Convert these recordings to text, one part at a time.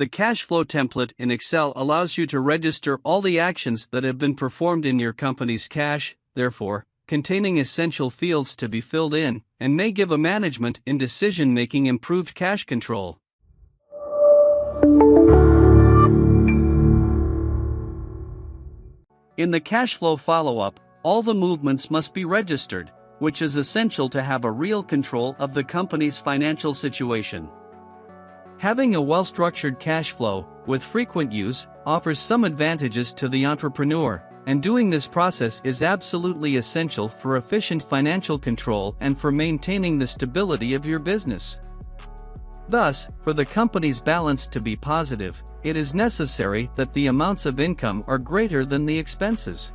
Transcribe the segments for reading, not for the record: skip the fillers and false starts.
The cash flow template in Excel allows you to register all the actions that have been performed in your company's cash, therefore, containing essential fields to be filled in, and may give a management in decision-making improved cash control. In the cash flow follow-up, all the movements must be registered, which is essential to have a real control of the company's financial situation. Having a well-structured cash flow, with frequent use, offers some advantages to the entrepreneur, and doing this process is absolutely essential for efficient financial control and for maintaining the stability of your business. Thus, for the company's balance to be positive, it is necessary that the amounts of income are greater than the expenses.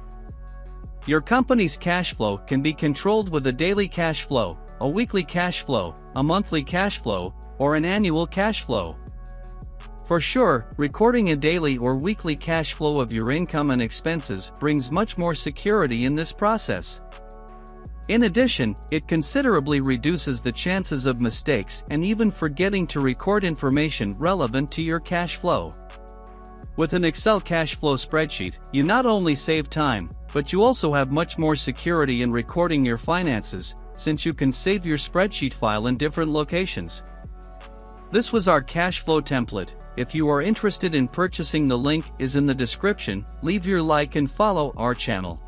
Your company's cash flow can be controlled with a daily cash flow, a weekly cash flow, a monthly cash flow, or an annual cash flow. For sure, recording a daily or weekly cash flow of your income and expenses brings much more security in this process. In addition, it considerably reduces the chances of mistakes and even forgetting to record information relevant to your cash flow. With an Excel cash flow spreadsheet, you not only save time, but you also have much more security in recording your finances, since you can save your spreadsheet file in different locations. This was our cash flow template. If you are interested in purchasing, the link is in the description. Leave your like and follow our channel.